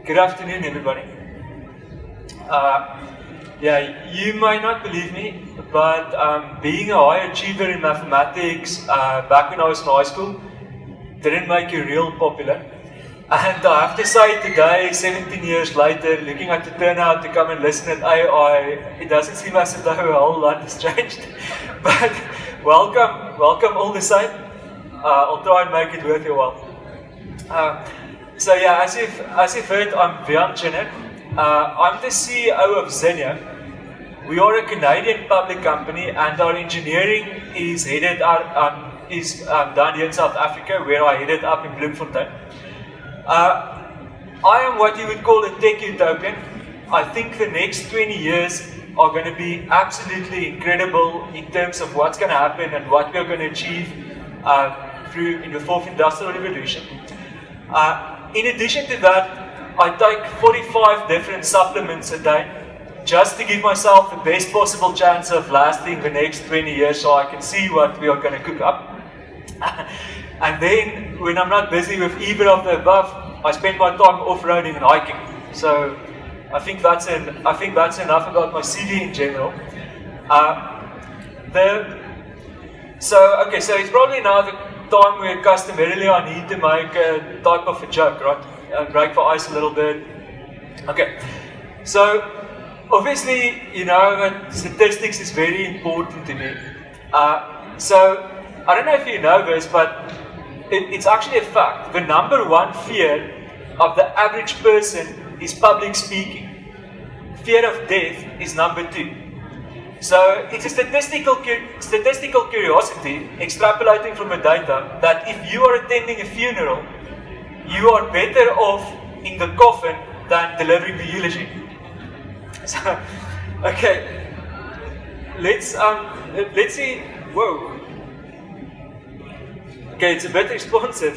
Good afternoon, everybody. Yeah, you might not believe me, but being a high achiever in mathematics back when I was in high school didn't make you real popular. And I have to say today, 17 years later, looking at the turnout to come and listen at AI, it doesn't seem as though a whole lot has changed. But welcome all the same. I'll try and make it worth your while. So yeah, as you've heard, I'm Vian. I'm the CEO of Xineoh. We are a Canadian public company, and our engineering is headed down here in South Africa, where I headed up in Bloemfontein. I am what you would call a tech utopian. I think the next 20 years are going to be absolutely incredible in terms of what's going to happen and what we're going to achieve in the fourth industrial revolution. In addition to that, I take 45 different supplements a day just to give myself the best possible chance of lasting the next 20 years so I can see what we are going to cook up. And then, when I'm not busy with either of the above, I spend my time off-roading and hiking. So I think that's enough about my CV in general. So it's probably now the time where customarily I need to make a type of a joke, right? Break the ice a little bit. Okay, so obviously, you know that statistics is very important to me. So I don't know if you know this, but it's actually a fact. The number one fear of the average person is public speaking. Fear of death is number two. So it's a statistical curiosity extrapolating from the data that if you are attending a funeral, you are better off in the coffin than delivering the eulogy. So, okay, let's see. Whoa. Okay, it's a bit responsive.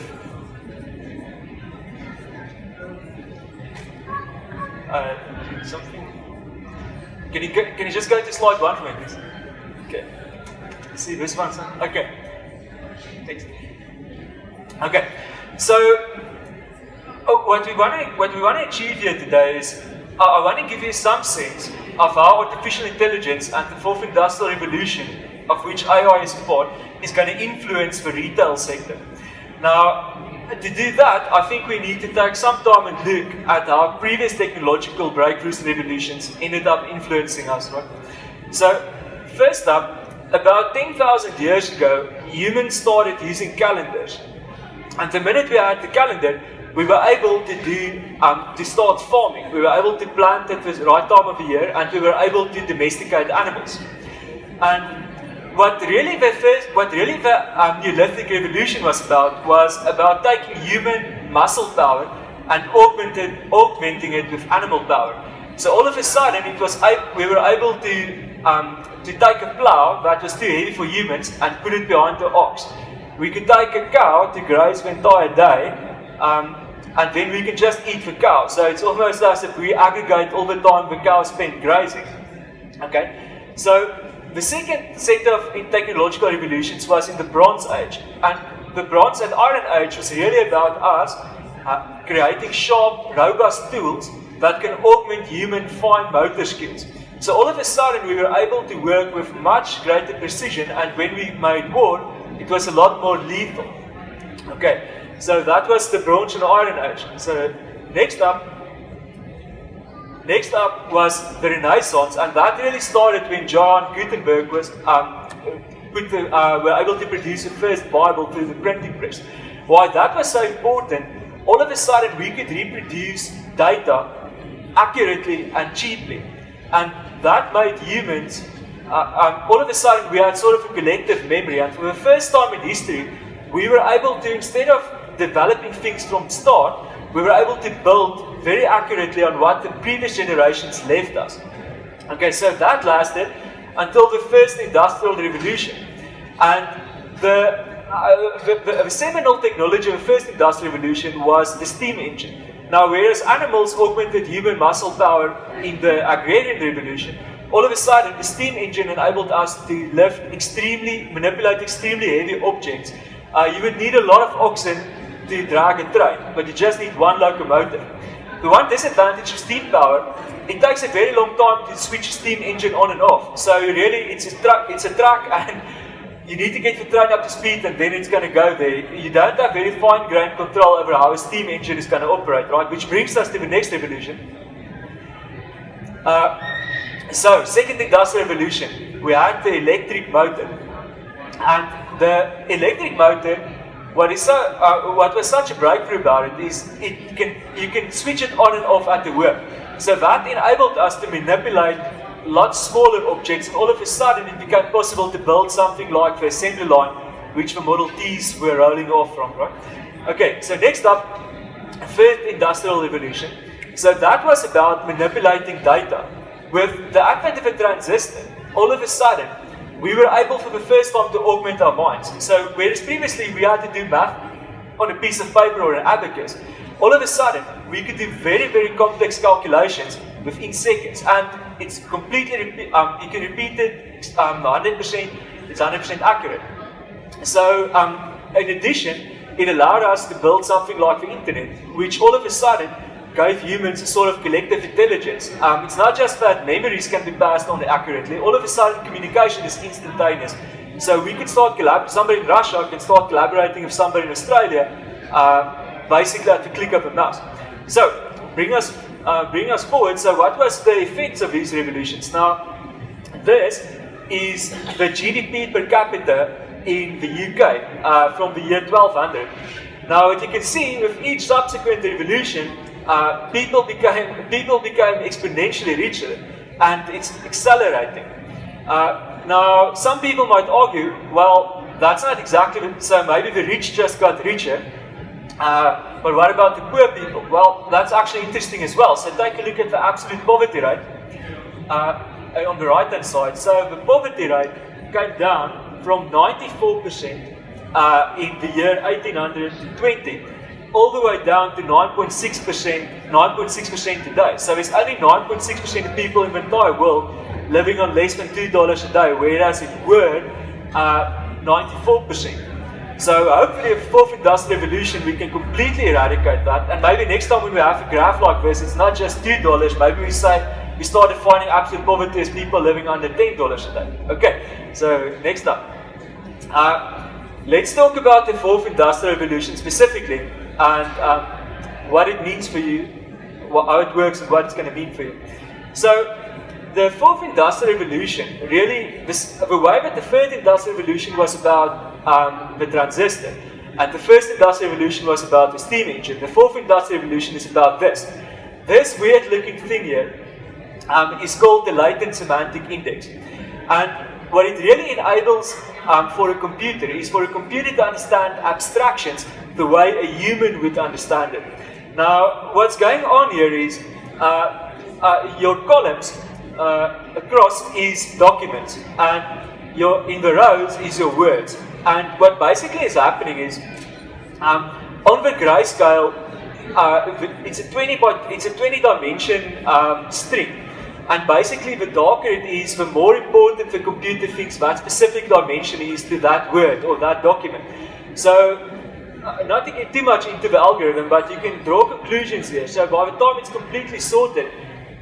Something. Can you just go to slide 1 for me, please? Okay. See this one. Okay. Thanks. Okay. So what we want to achieve here today is I want to give you some sense of how artificial intelligence and the fourth industrial revolution, of which AI is a part, is going to influence the retail sector. Now, to do that, I think we need to take some time and look at how previous technological breakthroughs and revolutions ended up influencing us, right? So, first up, about 10,000 years ago, humans started using calendars. And the minute we had the calendar, we were able to start farming. We were able to plant at the right time of the year, and we were able to domesticate animals. And what really the Neolithic revolution was about taking human muscle power and augmenting it with animal power. So all of a sudden, we were able to take a plow that was too heavy for humans and put it behind the ox. We could take a cow to graze the entire day, and then we can just eat the cow. So it's almost as if we aggregate all the time the cow spent grazing. Okay, so the second set of technological revolutions was in the Bronze Age, and the Bronze and Iron Age was really about us creating sharp, robust tools that can augment human fine motor skills. So all of a sudden we were able to work with much greater precision, and when we made war, it was a lot more lethal. Okay, so that was the Bronze and Iron Age. So next up was the Renaissance, and that really started when John Gutenberg were able to produce the first Bible through the printing press. Why that was so important, all of a sudden we could reproduce data accurately and cheaply. And that made humans, all of a sudden we had sort of a collective memory, and for the first time in history, we were able to, instead of developing things from start, we were able to build very accurately on what the previous generations left us. Okay, so that lasted until the first industrial revolution. And the seminal technology of the first industrial revolution was the steam engine. Now, whereas animals augmented human muscle power in the agrarian revolution, all of a sudden the steam engine enabled us to manipulate extremely heavy objects. You would need a lot of oxen to drag a train, but you just need one locomotive. the one disadvantage of steam power, it takes a very long time to switch a steam engine on and off. So really, it's a truck, and you need to get the train up to speed, and then it's going to go there. You don't have very fine-grained control over how a steam engine is going to operate, right? Which brings us to the next revolution. So, second industrial revolution, we had the electric motor. And the electric motor, what was such a breakthrough about it is you can switch it on and off at the whim. So that enabled us to manipulate lots smaller objects, and all of a sudden it became possible to build something like the assembly line, which the Model Ts were rolling off from, right? Okay, so next up, third industrial revolution. So that was about manipulating data. With the advent of a transistor, all of a sudden, we were able for the first time to augment our minds. So whereas previously we had to do math on a piece of paper or an abacus, all of a sudden we could do very, very complex calculations within seconds. And it's completely, you can repeat it 100%, it's 100% accurate. So in addition, it allowed us to build something like the internet, which all of a sudden gave humans a sort of collective intelligence. It's not just that memories can be passed on accurately, all of a sudden communication is instantaneous. So we could start somebody in Russia can start collaborating with somebody in Australia, basically at the click of a mouse. So, bring us forward. So what was the effects of these revolutions? Now, this is the GDP per capita in the UK from the year 1200. Now, what you can see with each subsequent revolution, people became exponentially richer, and it's accelerating. Now, some people might argue, well, that's not exactly so. Maybe the rich just got richer, but what about the poor people? Well, that's actually interesting as well. So take a look at the absolute poverty rate on the right-hand side. So the poverty rate came down from 94% in the year 1820. All the way down to 9.6% today. So there's only 9.6% of people in the entire world living on less than $2 a day, whereas it were 94%. So hopefully with the fourth industrial revolution we can completely eradicate that, and maybe next time when we have a graph like this, it's not just $2, maybe we say we start defining absolute poverty as people living under $10 a day. Okay, so next up. Let's talk about the fourth industrial revolution specifically, and what it means for you, how it works, and what it's going to mean for you. So, the fourth industrial revolution, really, the way that the third industrial revolution was about the transistor, and the first industrial revolution was about the steam engine, the fourth industrial revolution is about this. This weird-looking thing here is called the latent semantic index. And what it really enables for a computer is for a computer to understand abstractions the way a human would understand it. Now, what's going on here is your columns across is documents, and in the rows is your words. And what basically is happening is on the grayscale, it's a 20 dimension string. And basically, the darker it is, the more important the computer thinks that specific dimension is to that word or that document. So, not to get too much into the algorithm, but you can draw conclusions here. So by the time it's completely sorted,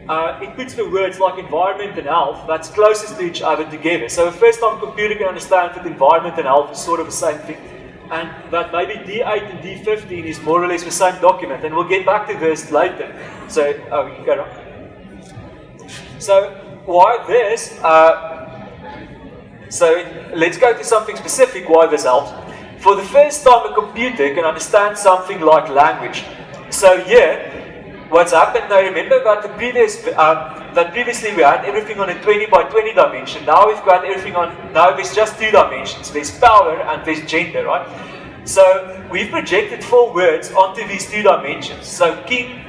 it puts the words like environment and health that's closest to each other together. So the first time a computer can understand that environment and health is sort of the same thing, and that maybe D8 and D15 is more or less the same document, and we'll get back to this later. So, we can go on. So, why this? So, let's go to something specific why this helps. For the first time, a computer can understand something like language. So here, what's happened now, remember that previously we had everything on a 20 by 20 dimension. Now we've got everything now there's just 2 dimensions. There's power and there's gender, right? So we've projected 4 words onto these 2 dimensions. So king,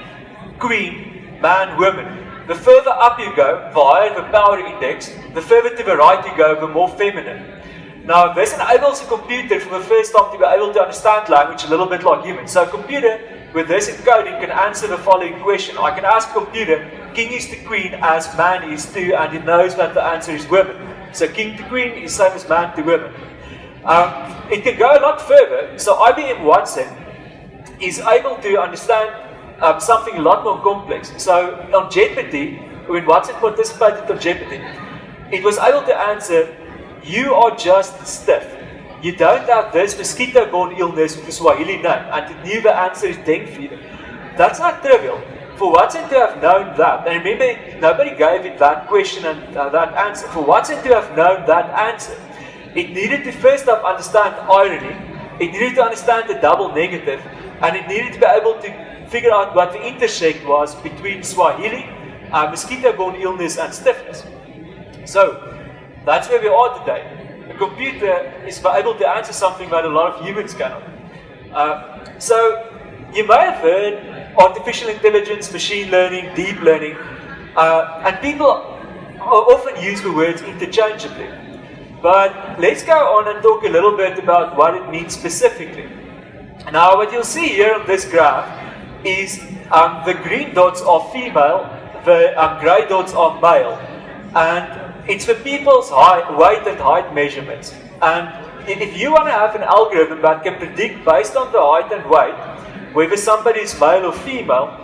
queen, man, woman. The further up you go, the higher the power index, the further to the right you go, the more feminine. Now, this enables a computer for the first time to be able to understand language a little bit like humans. So a computer, with this encoding, can answer the following question. I can ask a computer, king is to queen as man is to, and it knows that the answer is women. So king to queen is same as man to women. It can go a lot further. So IBM Watson is able to understand something a lot more complex. So on Jeopardy, when Watson participated on Jeopardy, it was able to answer, you are just stiff. You don't have this mosquito-borne illness with a Swahili name, and it knew the answer is dengue fever. That's not trivial. For Watson to have known that, and remember, nobody gave it that question and that answer. For Watson to have known that answer, it needed to first up understand irony, it needed to understand the double negative, and it needed to be able to figure out what the intersect was between Swahili, mosquito-borne illness, and stiffness. So, that's where we are today. A computer is able to answer something that a lot of humans cannot. So, you may have heard artificial intelligence, machine learning, deep learning, and people often use the words interchangeably. But let's go on and talk a little bit about what it means specifically. Now, what you'll see here on this graph is the green dots are female, the grey dots are male, and it's for people's weight and height measurements. And if you want to have an algorithm that can predict based on the height and weight whether somebody is male or female,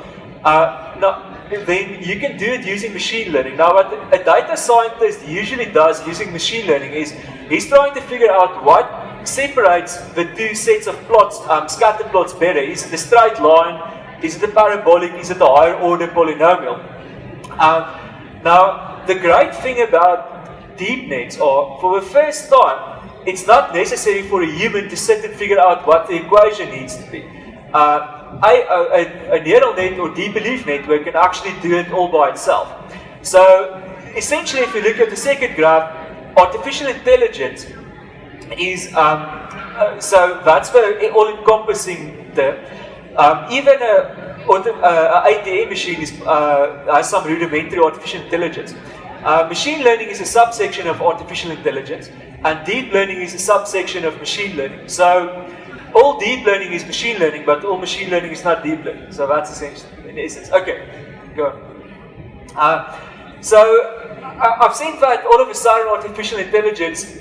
then you can do it using machine learning. Now, what a data scientist usually does using machine learning is he's trying to figure out what separates the two sets of plots, scatter plots better. Is it a straight line? Is it a parabolic? Is it a higher order polynomial? Now, the great thing about deep nets are, for the first time, it's not necessary for a human to sit and figure out what the equation needs to be. A neural net or deep belief network can actually do it all by itself. So, essentially, if you look at the second graph, artificial intelligence is, so that's the all-encompassing term. Even an ATM machine has some rudimentary artificial intelligence. Machine learning is a subsection of artificial intelligence, and deep learning is a subsection of machine learning. So, all deep learning is machine learning, but all machine learning is not deep learning. So that's essentially, in essence. Okay, go on. So I've seen that all of a sudden with artificial intelligence,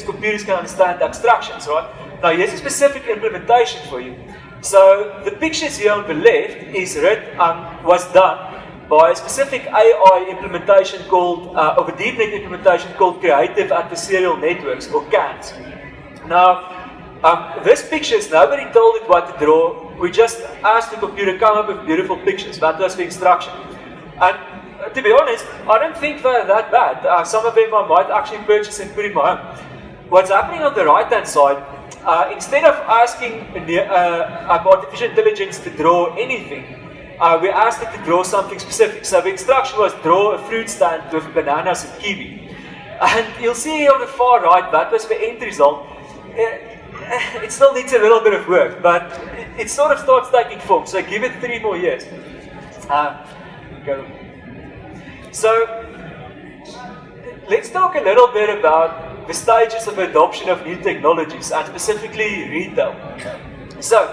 computers can understand abstractions, right? Now here's a specific implementation for you. So the pictures here on the left was done by a specific AI implementation of a deep net implementation called Creative Adversarial Networks, or CANs. Now, this pictures, nobody told it what to draw. We just asked the computer to come up with beautiful pictures. That was the instruction. And to be honest, I don't think they're that bad. Some of them I might actually purchase and put in my home. What's happening on the right-hand side, instead of asking artificial intelligence to draw anything, we asked it to draw something specific. So the instruction was draw a fruit stand with bananas and kiwi. And you'll see here on the far right, that was the end result. It still needs a little bit of work, but it sort of starts taking form, so give it 3 more years. So, let's talk a little bit about the stages of adoption of new technologies, and specifically retail. So,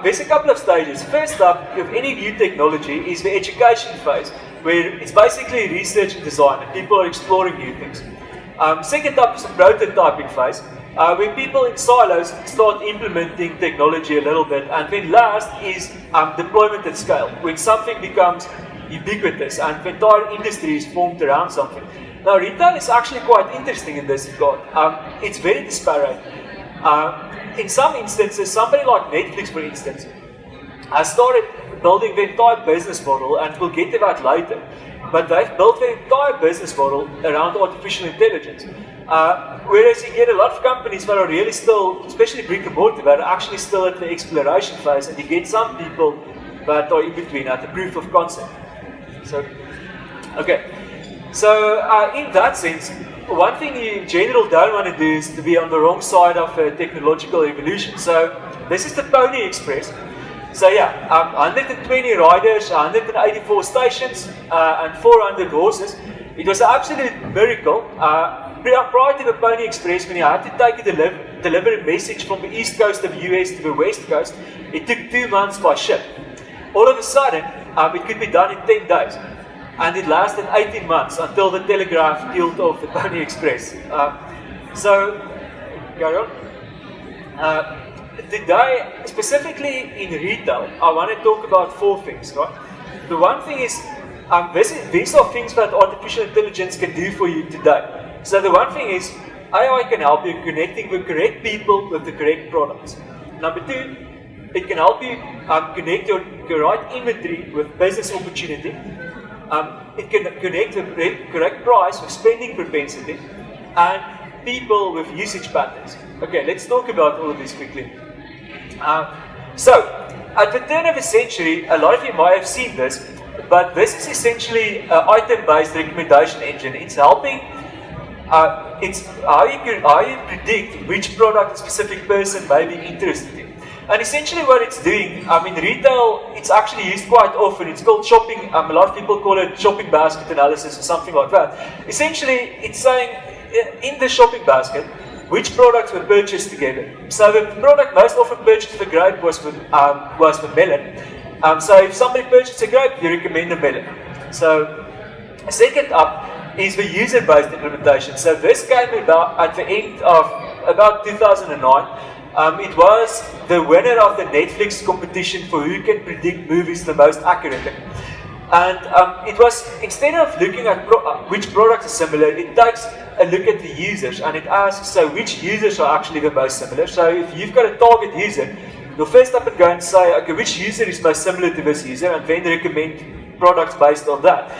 there's a couple of stages. First up, of any new technology is the education phase, where it's basically research and design, and people are exploring new things. Second up is the prototyping phase, where people in silos start implementing technology a little bit, and then last is deployment at scale, when something becomes ubiquitous and the entire industry is formed around something. Now, retail is actually quite interesting in this regard. It's very disparate. In some instances, somebody like Netflix, for instance, has started building the entire business model, and we'll get to that later. But they've built their entire business model around artificial intelligence. Whereas you get a lot of companies that are really still, especially brick and mortar, that are actually still at the exploration phase, and you get some people that are in between at the proof of concept. So, okay. So, in that sense, one thing you in general don't want to do is to be on the wrong side of technological evolution. So, this is the Pony Express. So yeah, 120 riders, 184 stations, and 400 horses. It was an absolute miracle. Prior to the Pony Express, when you had to take a deliver a message from the east coast of the US to the west coast, it took 2 months by ship. All of a sudden, it could be done in 10 days. And it lasted 18 months until the telegraph killed off the Pony Express. So, carry on. today, specifically in retail, I want to talk about 4 things, right? The one thing is, these are things that artificial intelligence can do for you today. So the one thing is, AI can help you connecting the correct people with the correct products. Number 2, it can help you connect your right inventory with business opportunity. It can connect the correct price with spending propensity, and people with usage patterns. Okay, let's talk about all of this quickly. So, at the turn of the century, a lot of you might have seen this, but this is essentially an item-based recommendation engine. It's helping, it's how you predict which product a specific person may be interested in. And essentially what it's doing, in retail, it's actually used quite often. It's called shopping, a lot of people call it shopping basket analysis or something like that. Essentially, it's saying, in the shopping basket, which products were purchased together. So the product most often purchased for grape was for melon. So if somebody purchased a grape, you recommend a melon. So second up is the user-based implementation. So this came about at the end of about 2009. It was the winner of the Netflix competition for who can predict movies the most accurately. And it was, instead of looking at which products are similar, it takes a look at the users and it asks, so which users are actually the most similar. So if you've got a target user, you'll first up and go and say, okay, which user is most similar to this user, and then recommend products based on that.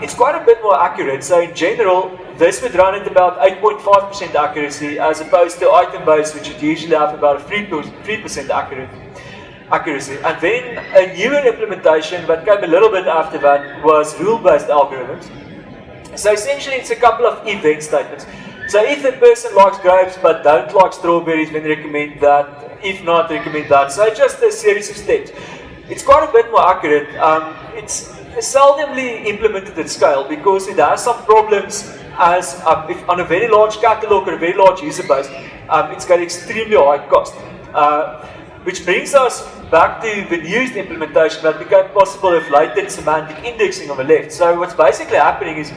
It's quite a bit more accurate. So in general, this would run at about 8.5% accuracy as opposed to item-based, which would usually have about a 3% accuracy. And then a newer implementation that came a little bit after that was rule-based algorithms. So essentially it's a couple of event statements. So if the person likes grapes but don't like strawberries, then recommend that. If not, recommend that. So just a series of steps. It's quite a bit more accurate. It's seldomly implemented at scale because it has some problems as if on a very large catalog or a very large user base, it's got extremely high cost. Which brings us back to the newest implementation that became possible with latent semantic indexing on the left. So what's basically happening is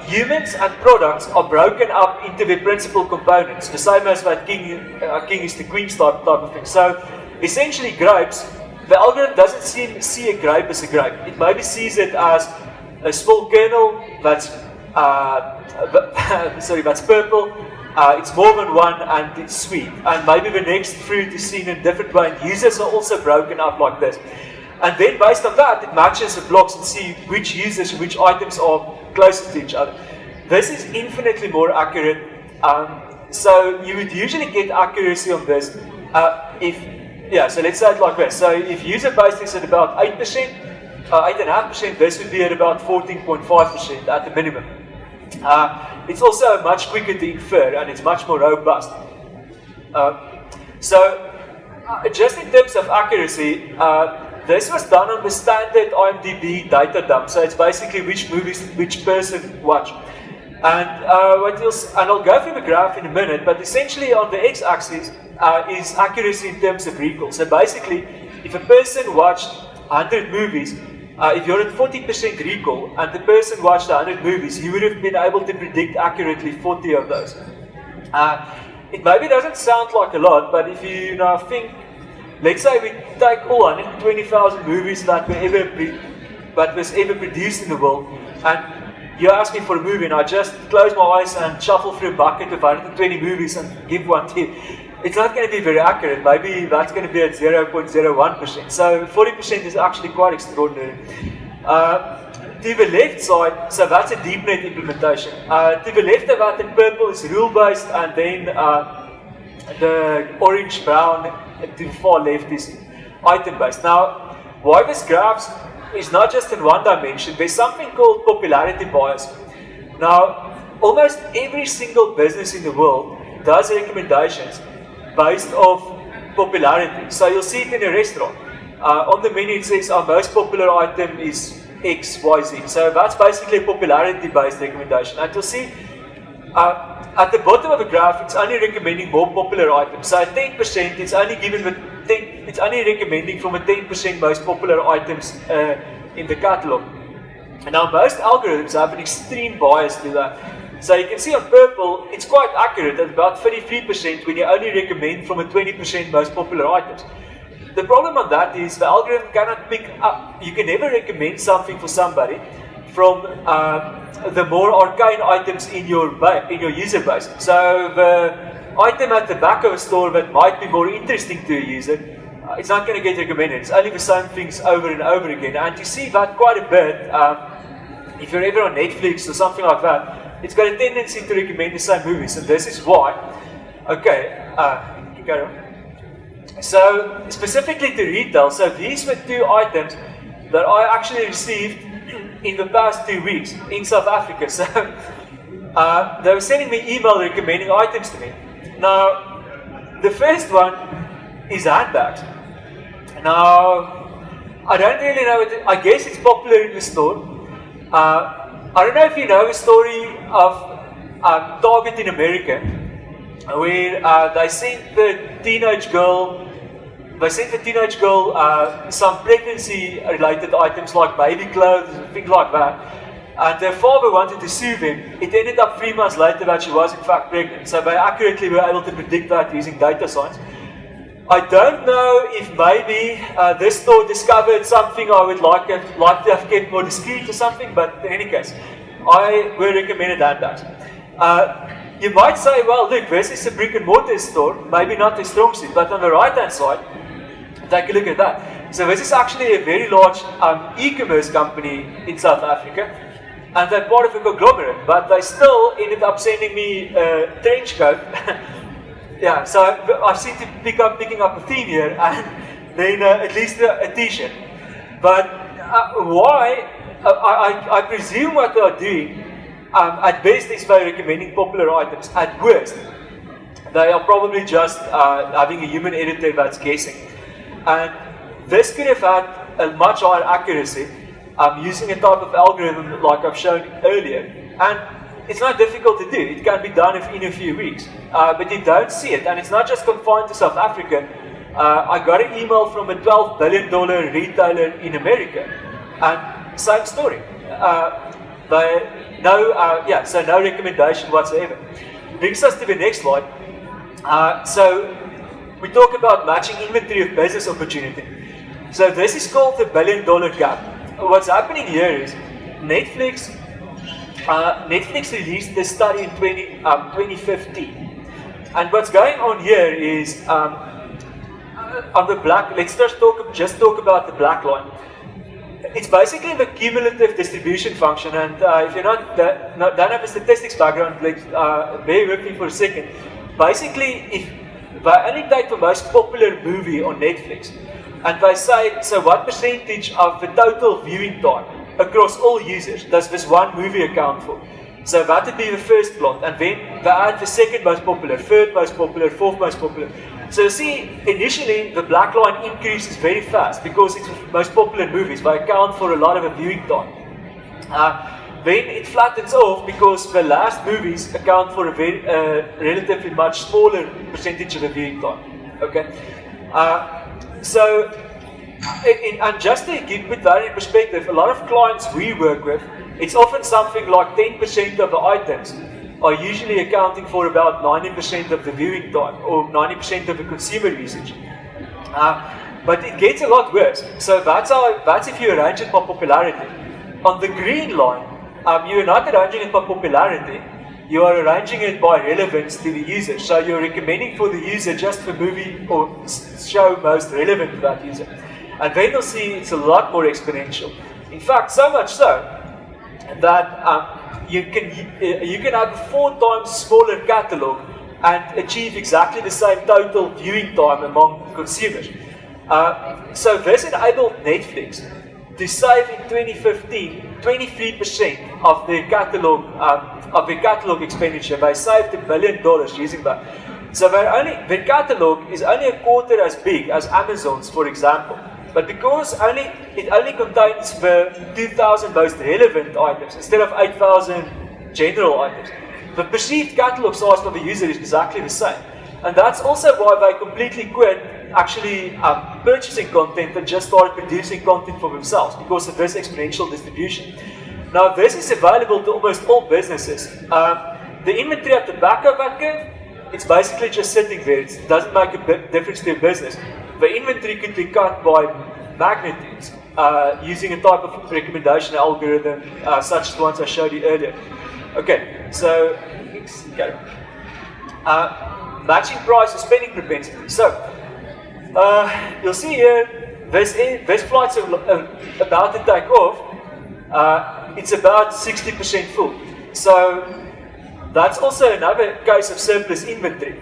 humans and products are broken up into their principal components, the same as that king is the queen type of thing. So essentially grapes, the algorithm doesn't see a grape as a grape. It maybe sees it as a small kernel that's that's purple. It's more than one and it's sweet. And maybe the next fruit is seen in a different way. And users are also broken up like this. And then based on that, it matches the blocks and see which users and which items are closest to each other. This is infinitely more accurate. So you would usually get accuracy on this so let's say it like this. So if user based is at about 8%, 8.5%, this would be at about 14.5% at the minimum. It's also much quicker to infer and it's much more robust. Just in terms of accuracy, this was done on the standard IMDb data dump. So it's basically which movies which person watched. And I'll go through the graph in a minute, but essentially on the x-axis is accuracy in terms of recall. So basically, if a person watched 100 movies, if you're at 40% recall and the person watched 100 movies, you would have been able to predict accurately 40 of those. It maybe doesn't sound like a lot, but if you now think, let's say we take all 120,000 movies that was ever produced in the world, and you ask me for a movie and I just close my eyes and shuffle through a bucket of 120 movies and give one to you. It's not going to be very accurate. Maybe that's going to be at 0.01%. So 40% is actually quite extraordinary. To the left side, so that's a deep net implementation. To the left of that in purple is rule-based, and then the orange-brown to the far left is item-based. Now, why this graphs is not just in one dimension, there's something called popularity bias. Now, almost every single business in the world does recommendations based off popularity. So you'll see it in a restaurant. On the menu it says our most popular item is X, Y, Z. So that's basically a popularity-based recommendation. And you'll see at the bottom of the graph, it's only recommending more popular items. So at 10%, it's only recommending from the 10% most popular items in the catalog. And now most algorithms have an extreme bias to that. So you can see on purple, it's quite accurate at about 33% when you only recommend from a 20% most popular items. The problem on that is the algorithm cannot pick up, you can never recommend something for somebody from the more arcane items in your user base. So the item at the back of a store that might be more interesting to a user, it's not going to get recommended. It's only the same things over and over again. And you see that quite a bit if you're ever on Netflix or something like that. It's got a tendency to recommend the same movies, and this is why. Okay, carry on. So specifically to retail, so these were two items that I actually received in the past 2 weeks in South Africa. So they were sending me email recommending items to me. Now, the first one is handbags. Now, I don't really know, I guess it's popular in the store. I don't know if you know the story of Target in America, where they sent the teenage girl some pregnancy-related items like baby clothes and things like that. And their father wanted to sue them. It ended up 3 months later that she was in fact pregnant. So they accurately were able to predict that using data science. I don't know if maybe this store discovered something I would like to have kept more discreet or something, but in any case, I will recommend handbags. You might say, well, look, this is a brick and mortar store, maybe not a strong suit, but on the right-hand side, take a look at that. So this is actually a very large e-commerce company in South Africa, and they're part of a conglomerate, but they still ended up sending me a trench coat. Yeah, so I seem to picking up a theme here, and then at least a t-shirt. But why? I presume what they are doing, at best is by recommending popular items. At worst, they are probably just having a human editor that's guessing. And this could have had a much higher accuracy using a type of algorithm like I've shown earlier. And it's not difficult to do. It can be done in a few weeks. But you don't see it. And it's not just confined to South Africa. I got an email from a $12 billion retailer in America. And same story. So no recommendation whatsoever. Brings us to the next slide. So we talk about matching inventory of business opportunity. So this is called the $1 billion gap. What's happening here is Netflix released this study in 2015. And what's going on here is on the black, let's just talk about the black line. It's basically the cumulative distribution function, and if you're don't have a statistics background, bear with me for a second. Basically, if they only take the most popular movie on Netflix, and they say, so what percentage of the total viewing time across all users does this one movie account for? So that would be the first plot, and then they add the second most popular, third most popular, fourth most popular. So you see, initially the black line increases very fast because it's the most popular movies. They account for a lot of the viewing time. Then it flattens off because the last movies account for a very relatively much smaller percentage of the viewing time. Okay, and just to put that in perspective, a lot of clients we work with, it's often something like 10% of the items are usually accounting for about 90% of the viewing time or 90% of the consumer usage. But it gets a lot worse. So that's if you arrange it by popularity. On the green line, you're not arranging it by popularity, you are arranging it by relevance to the user. So you're recommending for the user just the movie or show most relevant to that user. And then you'll see it's a lot more exponential. In fact, so much so that you can have a 4 times smaller catalog and achieve exactly the same total viewing time among consumers. So this enabled Netflix to save in 2015 23% of their catalog expenditure. They saved $1 billion using that. So their catalog is only a quarter as big as Amazon's, for example. But because it only contains the 2,000 most relevant items instead of 8,000 general items, the perceived catalog size for the user is exactly the same. And that's also why they completely quit actually purchasing content and just started producing content for themselves because of this exponential distribution. Now this is available to almost all businesses. the inventory at the back of that curve, it's basically just sitting there. It doesn't make a difference to your business. The inventory could be cut by magnitudes using a type of recommendation algorithm such as the ones I showed you earlier. Okay, so matching price and spending propensity. So you'll see here, this flight's about to take off. It's about 60% full. So that's also another case of surplus inventory.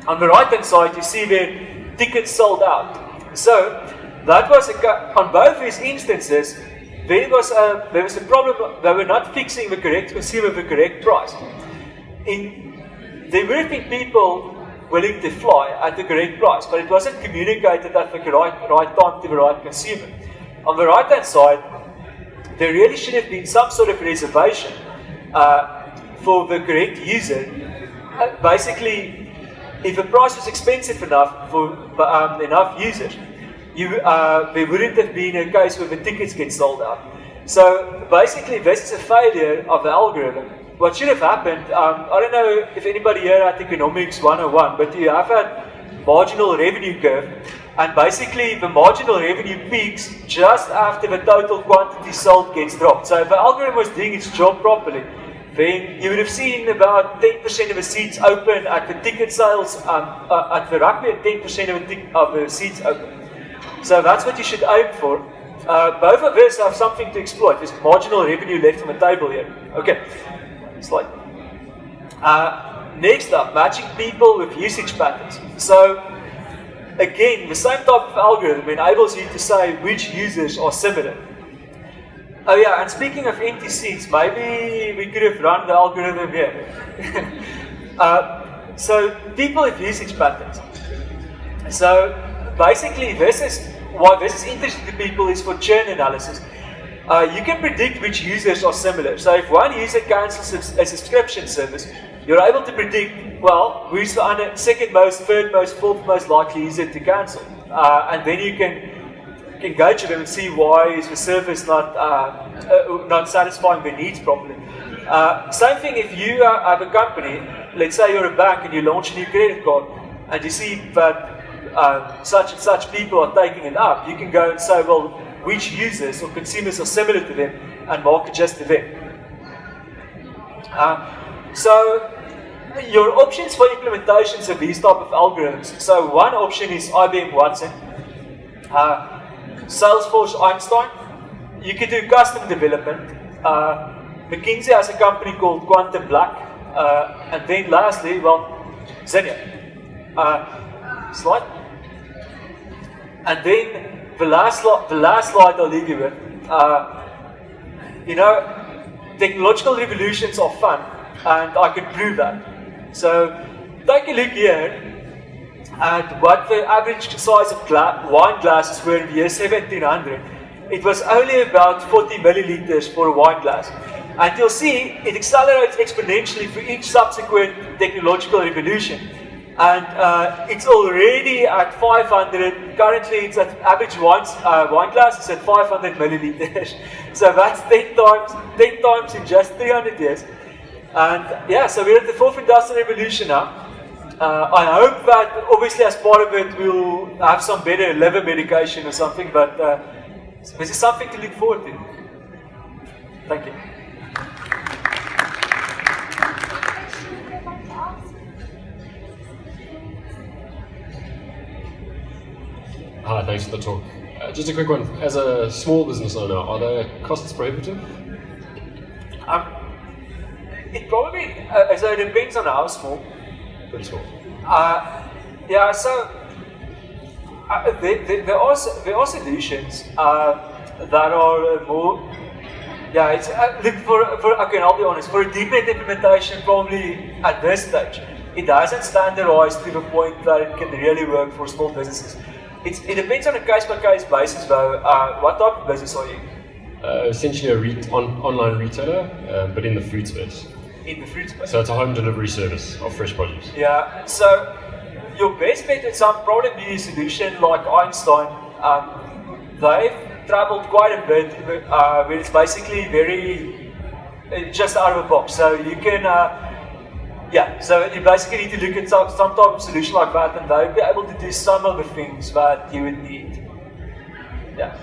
On the right hand side, you see there tickets sold out. So that was on both these instances, there was a problem. They were not fixing the correct consumer the correct price. There would have been people willing to fly at the correct price, but it wasn't communicated at the right time to the right consumer. On the right hand side, there really should have been some sort of reservation for the correct user. Basically, if the price was expensive enough for enough users, there wouldn't have been a case where the tickets get sold out. So basically, this is a failure of the algorithm. What should have happened, I don't know if anybody here had Economics 101, but you have a marginal revenue curve, and basically the marginal revenue peaks just after the total quantity sold gets dropped. So if the algorithm was doing its job properly, then you would have seen about 10% of the seats open at the ticket sales, at the rugby, and 10% of the seats open. So that's what you should aim for. Both of these have something to exploit. There's marginal revenue left on the table here. Okay, slide. Next up, matching people with usage patterns. So again, the same type of algorithm enables you to say which users are similar. Oh yeah, and speaking of empty seats, maybe we could have run the algorithm here. So people with usage patterns. So basically, why this is interesting to people is for churn analysis. You can predict which users are similar. So if one user cancels a subscription service, you're able to predict, well, who's the second most, third most, fourth most likely user to cancel. And then you can engage with them and see why is the service not satisfying their needs properly. Same thing if you have a company, let's say you're a bank and you launch a new credit card, and you see that such and such people are taking it up, you can go and say, well, which users or consumers are similar to them, and market just to them. So your options for implementations of these type of algorithms. So one option is IBM Watson, Salesforce Einstein. You can do custom development. McKinsey has a company called Quantum Black, and then lastly, well, Xineoh. Slide. And then the last slide I'll leave you with. Technological revolutions are fun, and I can prove that. So take a look here at what the average size of wine glasses were in the year 1700. It was only about 40 milliliters for a wine glass. And you'll see it accelerates exponentially for each subsequent technological revolution. And it's already at 500. Currently, it's at average wine glass is at 500 milliliters. So that's 10 times in just 300 years. And yeah, so we're at the fourth industrial revolution now. I hope that obviously as part of it we'll have some better liver medication or something, but this is something to look forward to. Thank you. Hi, thanks for the talk. Just a quick one. As a small business owner, are the costs prohibitive? It probably, so it depends on how small. Pretty small. Yeah, so there are solutions that are more. Yeah, it's okay. I'll be honest. For a deep net implementation, probably at this stage, it hasn't standardized to the point that it can really work for small businesses. It depends on a case-by-case basis, though. What type of business are you? Essentially online retailer, but in the food space. In the fruit space. So it's a home delivery service of fresh produce. Yeah, so your best bet would probably be a solution like Einstein. They've traveled quite a bit, where it's basically very just out of the box. So you can Yeah, so you basically need to look at some type of solution like that, and they'll be able to do some of the things that you would need. Yeah.